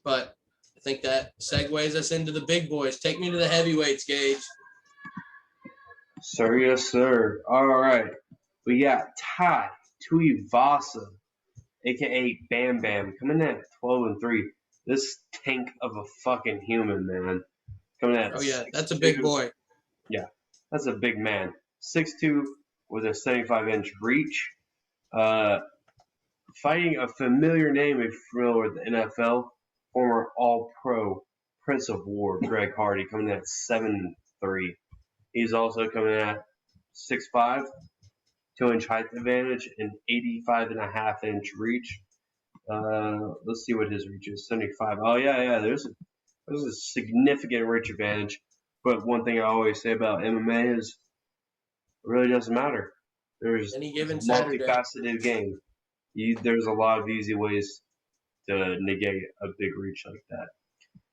But I think that segues us into the big boys. Take me to the heavyweights, Gage. Sir, yes, sir. All right. We got Tai Tuivasa, a.k.a. Bam Bam, coming in at 12-3. This tank of a fucking human, man. Coming at 6'2". That's a big boy. Yeah, that's a big man. 6'2" with a 75-inch reach. Fighting a familiar name if you're familiar with the NFL, former All-Pro Prince of War, Greg Hardy, coming in at 7'3". He's also coming in at 6'5", 2-inch height advantage, and 85.5-inch reach. Let's see what his reach is. 75. Oh yeah. There's a significant reach advantage. But one thing I always say about MMA is it really doesn't matter. There's any given multifaceted game. There's a lot of easy ways to negate a big reach like that.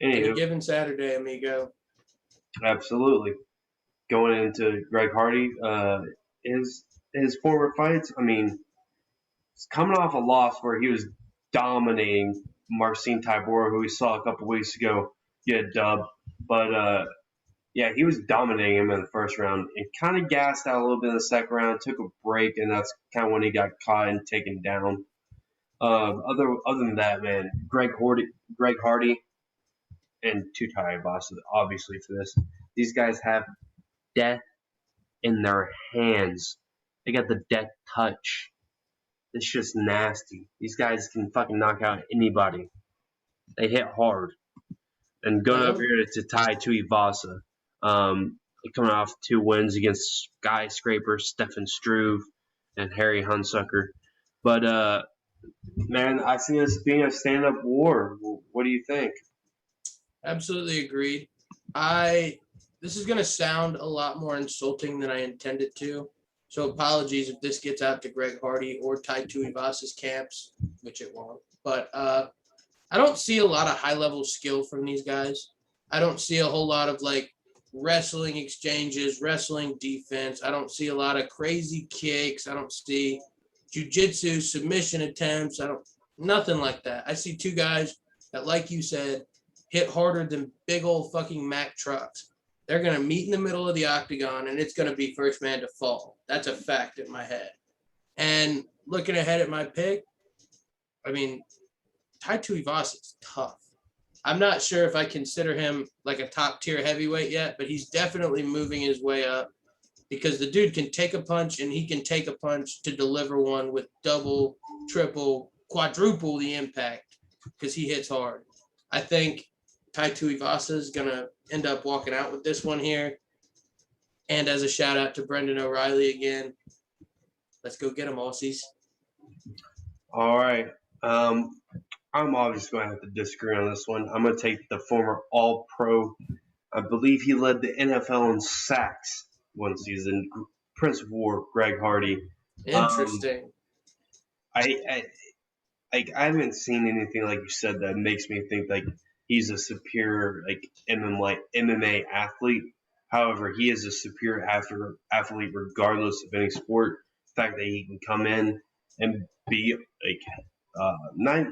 Anywho, any given Saturday, amigo. Absolutely. Going into Greg Hardy, his former fights, I mean, he's coming off a loss where he was dominating Marcin Tybura, who we saw a couple weeks ago get dubbed. But yeah, he was dominating him in the first round. It kind of gassed out a little bit in the second round, took a break, and that's kind of when he got caught and taken down. Other than that, man, Greg Hardy, and Tai Tuivasa, obviously for this. These guys have death in their hands. They got the death touch. It's just nasty. These guys can fucking knock out anybody. They hit hard. And going over here to Tai Tuivasa, coming off 2 wins against Skyscraper, Stefan Struve, and Harry Hunsucker. But, man, I see this being a stand-up war. What do you think? Absolutely agreed. This is going to sound a lot more insulting than I intended to. So apologies if this gets out to Greg Hardy or Tai Tuivasa's camps, which it won't. But I don't see a lot of high-level skill from these guys. I don't see a whole lot of, like, wrestling exchanges, wrestling defense. I don't see a lot of crazy kicks. I don't see jiu-jitsu, submission attempts. Nothing like that. I see 2 guys that, like you said, hit harder than big old fucking Mack trucks. They're going to meet in the middle of the octagon, and it's going to be first man to fall. That's a fact in my head. And looking ahead at my pick, I mean, Tai Tuivasa is tough. I'm not sure if I consider him like a top-tier heavyweight yet, but he's definitely moving his way up because the dude can take a punch, and he can take a punch to deliver one with double, triple, quadruple the impact because he hits hard. I think Tai Tuivasa is going to end up walking out with this one here. And as a shout out to Brendan O'Reilly again, let's go get him, Aussies. All right. I'm obviously going to have to disagree on this one. I'm going to take the former All-Pro. I believe he led the NFL in sacks one season. Prince of War, Greg Hardy. Interesting. I haven't seen anything like you said that makes me think like he's a superior like MMA athlete. However, he is a superior athlete regardless of any sport. The fact that he can come in and be like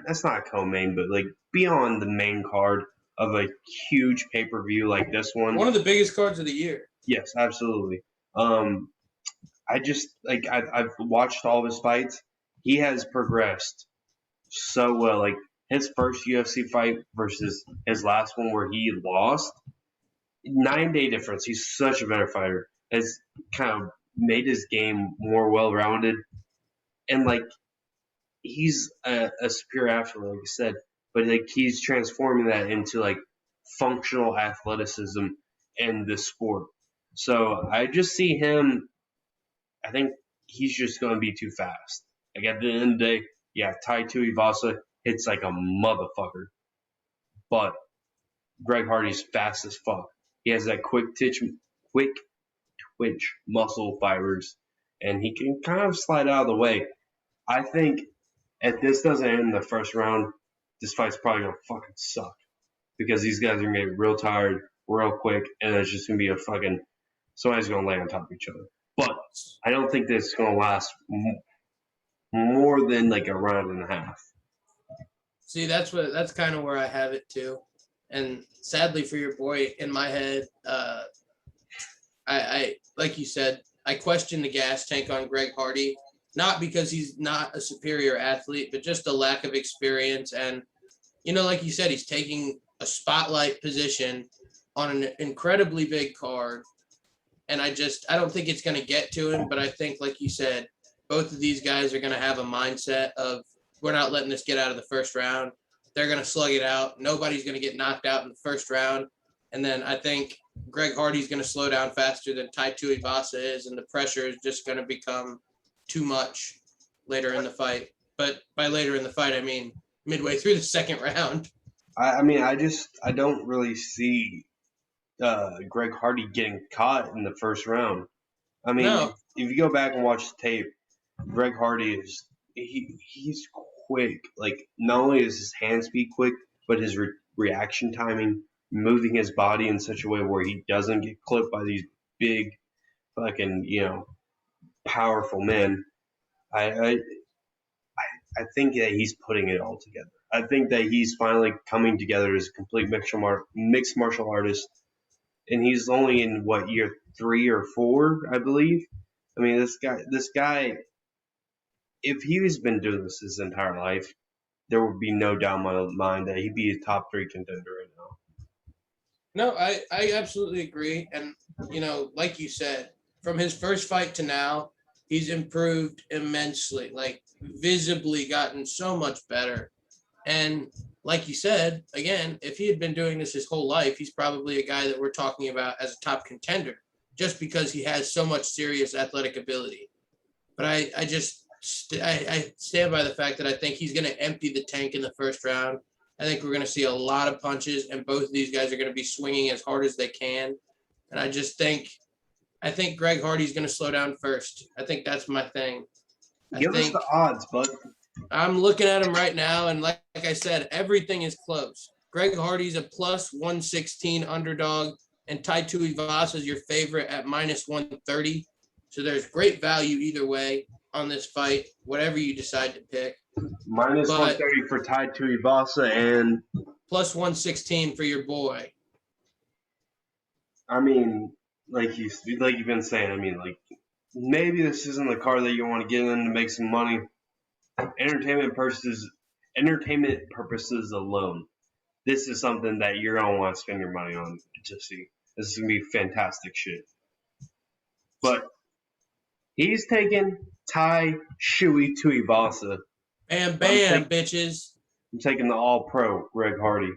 that's not a co-main, but like be on the main card of a huge pay-per-view like this one. One of the biggest cards of the year. Yes, absolutely. I just like I've watched all of his fights. He has progressed so well. Like his first UFC fight versus his last one where he lost, 9-day difference. He's such a better fighter. Has kind of made his game more well-rounded, and like he's a superior athlete, like I said. But like he's transforming that into like functional athleticism in the sport. So I just see him. I think he's just going to be too fast. Like at the end of the day, yeah, Tai Tuivasa hits like a motherfucker, but Greg Hardy's fast as fuck. He has that quick twitch muscle fibers, and he can kind of slide out of the way. I think if this doesn't end in the first round, this fight's probably going to fucking suck because these guys are going to get real tired real quick, and it's just going to be a fucking somebody's going to lay on top of each other. But I don't think this is going to last more than like a round and a half. See, that's kind of where I have it too. And sadly for your boy, in my head, I like you said, I question the gas tank on Greg Hardy, not because he's not a superior athlete, but just a lack of experience. And like you said, he's taking a spotlight position on an incredibly big card. And I don't think it's going to get to him. But I think, like you said, both of these guys are going to have a mindset of, we're not letting this get out of the first round. They're going to slug it out. Nobody's going to get knocked out in the first round. And then I think Greg Hardy's going to slow down faster than Tai Tuivasa is, and the pressure is just going to become too much later in the fight. But by later in the fight, I mean midway through the second round. I mean, I don't really see Greg Hardy getting caught in the first round. I mean, No, if you go back and watch the tape, Greg Hardy he's quick. Like, not only is his hand speed quick, but his reaction timing, moving his body in such a way where he doesn't get clipped by these big fucking powerful men. I I think that he's putting it all together. I think that he's finally coming together as a complete mixed martial artist, and he's only in what, year 3 or 4, I believe. I mean, this guy, if he's been doing this his entire life, there would be no doubt in my mind that he'd be a top 3 contender right now. no, I absolutely agree. And, like you said, from his first fight to now, he's improved immensely, like visibly gotten so much better. And like you said, again, if he had been doing this his whole life, he's probably a guy that we're talking about as a top contender just because he has so much serious athletic ability. But I stand by the fact that I think he's going to empty the tank in the first round. I think we're going to see a lot of punches, and both of these guys are going to be swinging as hard as they can. And I think Greg Hardy's going to slow down first. I think that's my thing. I Give us the think odds, bud. I'm looking at him right now, and like I said, everything is close. Greg Hardy's a plus 116 underdog, and Tai Tuivasa is your favorite at minus 130. So there's great value either way on this fight, whatever you decide to pick. Minus But 130 for Tai Tuivasa, and plus 116 for your boy. I mean, like you've been saying, I mean, like, maybe this isn't the car that you want to get in to make some money. Entertainment purposes alone, this is something that you're gonna want to spend your money on to see. This is gonna be fantastic shit. But he's taking Tai Tuivasa. Bam, bam, bitches. I'm taking the All Pro Greg Hardy.